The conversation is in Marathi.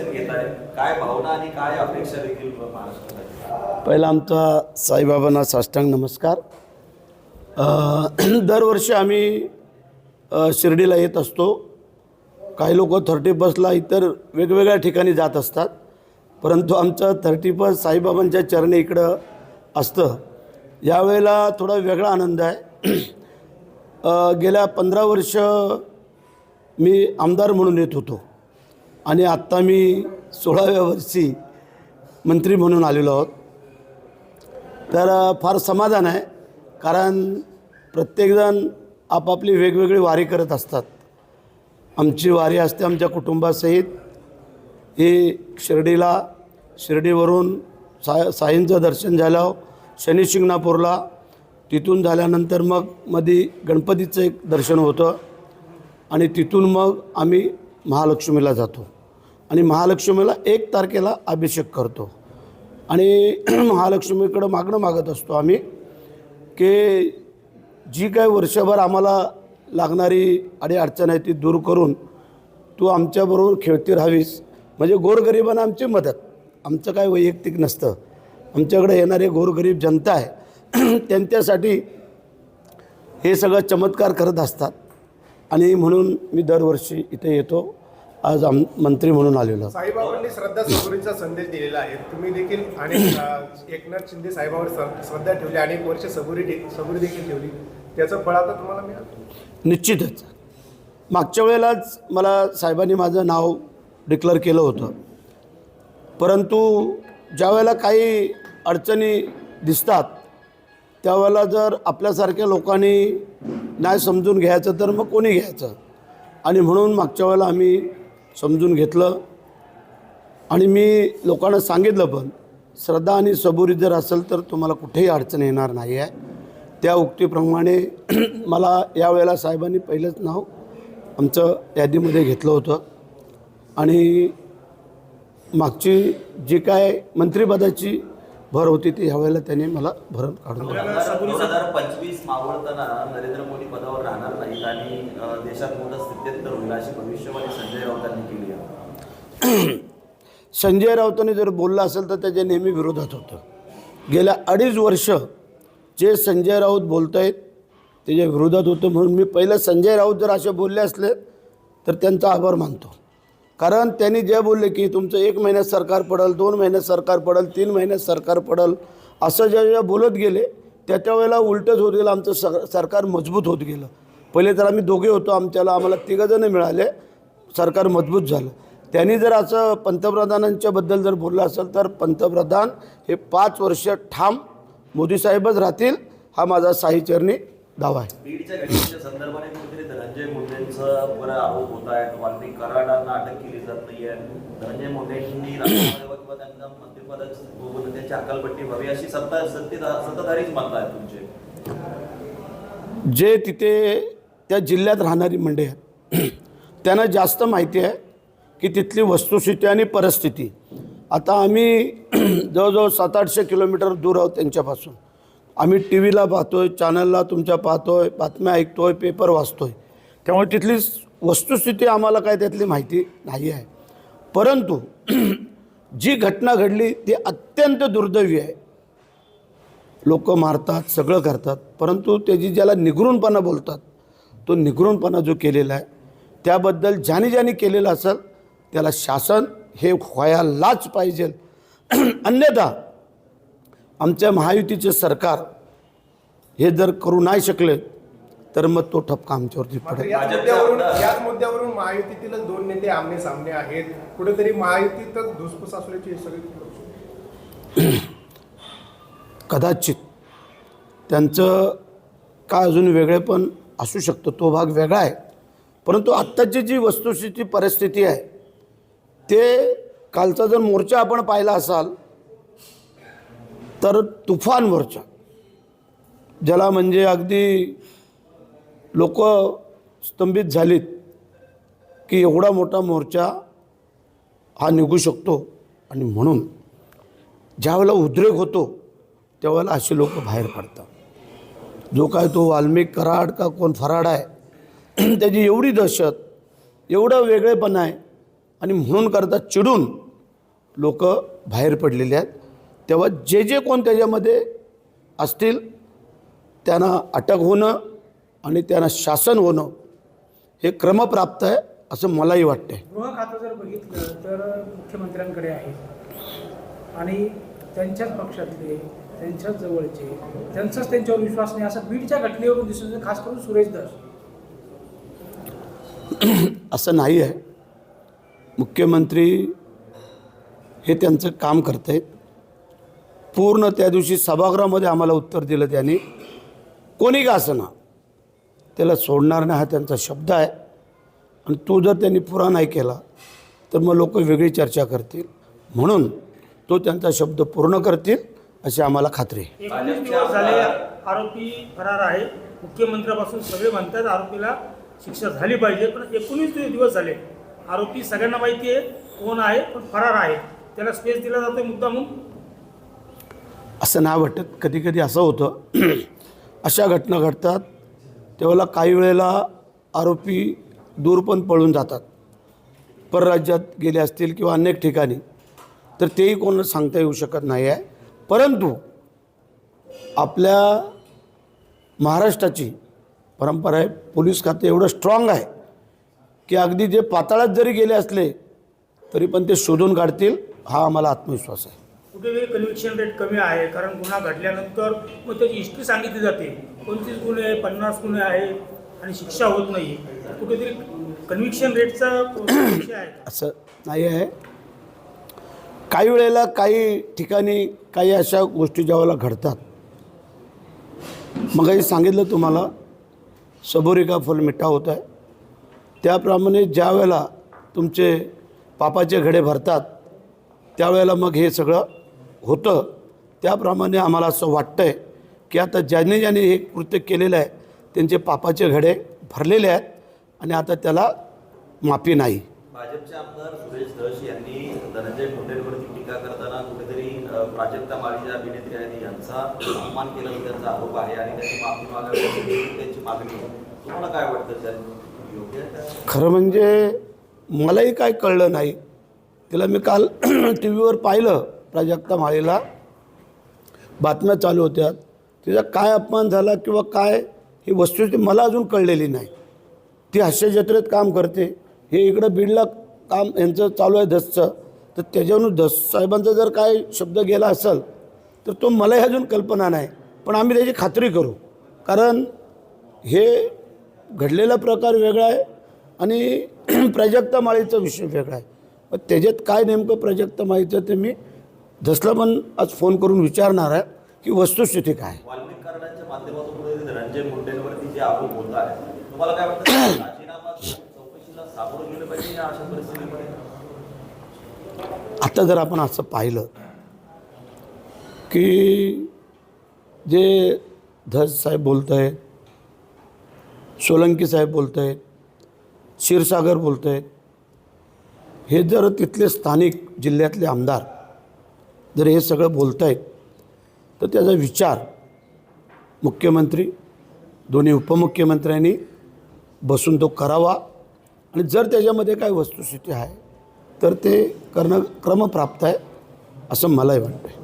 दर्शन घेत आहे, काय भावना आणि काय अपेक्षा देखील महाराष्ट्रात? पहिला आमचा साईबाबांना साष्टांग नमस्कार. दरवर्षी आम्ही शिर्डीला येत असतो. काही लोक 31ला इतर वेगवेगळ्या ठिकाणी जात असतात, परंतु आमचं 31 साईबाबांच्या चरणी इकडं असतं. यावेळेला थोडा वेगळा आनंद आहे. गेल्या 15 वर्ष मी आमदार म्हणून येत होतो आणि आत्ता मी 16व्या वर्षी मंत्री म्हणून आलेलो आहोत. तर फार समाधान आहे, कारण प्रत्येकजण आपापली वेगवेगळी वारी करत असतात. आमची वारी असते आमच्या कुटुंबासहित. ही शिर्डीवरून साईंचं दर्शन झालं, शनी शिंगणापूरला, तिथून झाल्यानंतर मग मध्ये गणपतीचं एक दर्शन होतं आणि तिथून मग आम्ही महालक्ष्मीला जातो आणि महालक्ष्मीला 1 तारखेला अभिषेक करतो आणि महालक्ष्मीकडं मागत असतो आम्ही की जी काय वर्षभर आम्हाला लागणारी अडचण आहे ती दूर करून तू आमच्याबरोबर खेळती राहावीस. म्हणजे गोरगरिबांना आमची मदत, आमचं काय वैयक्तिक नसतं. आमच्याकडे येणारे गोरगरीब जनता आहे त्यांच्यासाठी हे सगळं चमत्कार करत असतात आणि म्हणून मी दरवर्षी इथे येतो. आज मंत्री म्हणून आलेलो. साईबाबांनी श्रद्धा सबुरीचा संदेश दिलेला आहे. तुम्ही देखील अनेक एकनाथ शिंदे साईबाबांवर श्रद्धा ठेवली, अनेक वर्ष सबुरी देखील ठेवली. त्याचं फळ आता तुम्हाला मिळालं? निश्चितच. मागच्या वेळेलाच मला साहेबांनी माझं नाव डिक्लेअर केलं होतं, परंतु ज्या वेळेला काही अडचणी दिसतात त्यावेळेला जर आपल्यासारख्या लोकांनी नाही समजून घ्यायचं तर मग कोणी घ्यायचं, आणि म्हणून मागच्या वेळेला आम्ही समजून घेतलं. आणि मी लोकांना सांगितलं पण, श्रद्धा आणि सबुरी जर असेल तर तुम्हाला कुठेही अडचण येणार नाही आहे. त्या उक्तीप्रमाणे मला यावेळेला साहेबांनी पहिलंच नाव आमचं यादीमध्ये घेतलं होतं आणि मागची जी काय मंत्रिपदाची भर होती ती ह्यावेळेला त्यांनी मला भरून काढून दिली. 2025 मावळताना नरेंद्र मोदी पदावर राहणार नाहीत आणि देशात मोठं स्थित्यंतर होईल अशी भविष्यवाणी संजय राऊतांनी केली आहे. संजय राऊतांनी जर बोललं असेल तर त्याच्या नेहमी विरोधात होतं. गेल्या 2.5 वर्ष जे संजय राऊत बोलत आहेत त्याच्या विरोधात होतं. म्हणून मी पहिलं संजय राऊत जर असे बोलले असले तर त्यांचा आभार मानतो, कारण त्यांनी जे बोलले की तुमचं 1 महिन्यात सरकार पडेल, 2 महिन्यात सरकार पडेल, 3 महिन्यात सरकार पडेल, असं ज्या बोलत गेले त्याच्या वेळेला उलटच होत गेलं. आमचं सरकार मजबूत होत गेलं. पहिले तर आम्ही दोघे होतो, आम्हाला 3 जण मिळाले, सरकार मजबूत झालं. त्यांनी जर असं पंतप्रधानांच्याबद्दल जर बोललं असेल तर पंतप्रधान हे 5 वर्ष ठाम मोदीसाहेबच राहतील, हा माझा साईचरणी दावा आहे. बीडच्या घटनेच्या संदर्भाने कुठेतरी धनंजय मुंडेंचं बरं आरोप होत आहेत. वाल्मिक कराडांना अटक केली जात नाही आहे. धनंजय मुंडेंनी किंवा त्यांना मंत्रिपदाची त्यांची अकालपट्टी व्हावी अशी सत्ताधारीच म्हणत आहेत तुमचे. जे तिथे त्या जिल्ह्यात राहणारी मंडळी आहेत त्यांना जास्त माहिती आहे की तिथली वस्तुस्थिती आणि परिस्थिती. आता आम्ही जवळजवळ 700-800 किलोमीटर दूर आहोत त्यांच्यापासून. आम्ही टी व्हीला पाहतो आहे, चॅनलला तुमच्या पाहतो आहे, बातम्या ऐकतो आहे, पेपर वाचतो आहे. त्यामुळे तिथली वस्तुस्थिती आम्हाला काय त्यातली माहिती नाही आहे. परंतु जी घटना घडली ती अत्यंत दुर्दैवी आहे. लोक मारतात, सगळं करतात, परंतु त्याची ज्याला निगरूनपणा बोलतात तो निगरूनपणा जो केलेला आहे त्याबद्दल ज्याने केलेलं असेल त्याला शासन हे व्हायलाच पाहिजे. अन्यथा आमच्या महायुतीचे सरकार हे जर करू नाही शकले तर मग तो ठपका आमच्यावरती पडेल. याच मुद्द्यावरून महायुतीतीलच 2 नेते आमने सामने आहेत. कुठेतरी महायुतीतच धुसफूस असल्याची सगळी कदाचित त्यांचं काय अजून वेगळेपण असू शकतं, तो भाग वेगळा आहे. परंतु आत्ताची जी वस्तुस्थिती परिस्थिती आहे ते कालचा जर मोर्चा आपण पाहिला असाल तर तुफान मोर्चा, ज्याला म्हणजे अगदी लोक स्तंभित झालीत की एवढा मोठा मोर्चा हा निघू शकतो. आणि म्हणून ज्यावेळेला उद्रेक होतो त्यावेळेला असे लोक बाहेर पडतात. जो काय तो वाल्मिक कराड का कोण फराड आहे त्याची एवढी दहशत, एवढं वेगळेपण आहे आणि म्हणून करता चिडून लोक बाहेर पडलेले आहेत. तेव्हा जे कोण त्याच्यामध्ये असतील त्यांना अटक होणं आणि त्यांना शासन होणं हे क्रमप्राप्त आहे असं मलाही वाटतं. गृह खातं जर बघितलं तर मुख्यमंत्र्यांकडे आहे आणि त्यांच्याच पक्षातले, त्यांच्याच जवळचे, त्यांचाच त्यांच्यावर विश्वास नाही असं बीडच्या घटनेवरून दिसून येतं, खास करून सुरेश धस. असं नाही आहे. मुख्यमंत्री हे त्यांचं काम करत आहेत. पूर्ण त्या दिवशी सभागृहामध्ये आम्हाला उत्तर दिलं त्यांनी, कोणी का असं ना त्याला सोडणार नाही हा त्यांचा शब्द आहे. आणि तो जर त्यांनी पुरा नाही केला तर मग लोक वेगळी चर्चा करतील. म्हणून तो त्यांचा शब्द पूर्ण करतील अशी आम्हाला खात्री आहे. 19 दिवस झाले आरोपी फरार आहे. मुख्यमंत्र्यापासून सगळे म्हणतात आरोपीला शिक्षा झाली पाहिजे, पण 19 दिवस झाले आरोपी सगळ्यांना माहिती आहे कोण आहे, पण फरार आहे. त्याला स्पेस दिला जातो मुद्दामून. असं नाही वाटत. कधी कधी असं होतं अशा घटना घडतात तेव्हा काही वेळेला आरोपी दूर पण पळून जातात, परराज्यात गेले असतील किंवा अनेक ठिकाणी, तर तेही कोणाला सांगता येऊ शकत नाही आहे. परंतु आपल्या महाराष्ट्राची परंपरा आहे, पोलीस खाते एवढं स्ट्रॉंग आहे की अगदी जे पाताळात जरी गेले असले तरी पण ते शोधून काढतील हा आम्हाला आत्मविश्वास आहे. कुठेतरी कन्व्हिक्शन रेट कमी आहे, कारण गुन्हा घडल्यानंतर मग त्याची हिस्ट्री सांगितली जाते, 25 गुन्हे 50 गुन्हे आहेत आणि शिक्षा होत नाही. कुठेतरी कन्व्हिक्शन रेटचा विषय आहे. असं नाही आहे. काही वेळेला काही ठिकाणी काही अशा गोष्टी ज्यावेळेला घडतात, मग सांगितलं तुम्हाला सबुरी का फल मिठा होता आहे, त्याप्रमाणे ज्या वेळेला तुमचे पापाचे घडे भरतात त्यावेळेला मग हे सगळं होतं. त्याप्रमाणे आम्हाला असं वाटतं आहे की आता ज्याने ज्याने हे कृत्य केलेलं आहे त्यांचे पापाचे घडे भरलेले आहेत आणि आता त्याला माफी नाही. भाजपचे आमदार सुरेश धस यांनी धनंजय मुंडेंवरती टीका करताना कुठेतरी प्राजक्ता माळी ज्या अभिनेत्री आहेत यांचा अपमान केल्याचा त्यांचा आरोप आहे आणि त्याची माफी मागावी त्यांची मागणी आहे. तुम्हाला काय वाटतं सर, योग्य आहे का? खरं म्हणजे मलाही काय कळलं नाही. तिला मी काल टी व्हीवर पाहिलं, प्राजक्ता माळीला बातम्या चालू होत्या, तिचा काय अपमान झाला किंवा काय ही वस्तुस्थिती मला अजून कळलेली नाही. ती हास्य जत्रेत काम करते, हे इकडं बीडला काम यांचं चालू आहे धसचं, तर त्याच्यावरून धस साहेबांचा जर काय शब्द गेला असेल तर तो मलाही अजून कल्पना नाही. पण आम्ही त्याची खात्री करू, कारण हे घडलेला प्रकार वेगळा आहे आणि प्राजक्ता माळीचा विषय वेगळा आहे. पण त्याच्यात काय नेमकं प्राजक्ता माळीचं ते मी धसला पण आज फोन करून विचारणार आहे की वस्तुस्थिती काय. वाल्मिक कराडांच्या माध्यमातून कुठेतरी धनंजय मुंडेंवरती जे आरोप होत आहे, तुम्हाला काय वाटतं राजीनामा चौकशीला सामोरं गेलं पाहिजे या अशा परिस्थितीमध्ये? आता जर आपण असं पाहिलं की जे धस साहेब बोलत आहेत, सोलंकी साहेब बोलत आहेत, क्षीरसागर बोलत आहेत, हे जर तिथले स्थानिक जिल्ह्यातले आमदार जर हे सगळं बोलत आहेत तर त्याचा विचार मुख्यमंत्री, दोन्ही उपमुख्यमंत्र्यांनी बसून तो करावा आणि जर त्याच्यामध्ये काय वस्तुस्थिती आहे तर ते करणं क्रमप्राप्त आहे असं मलाही वाटतं.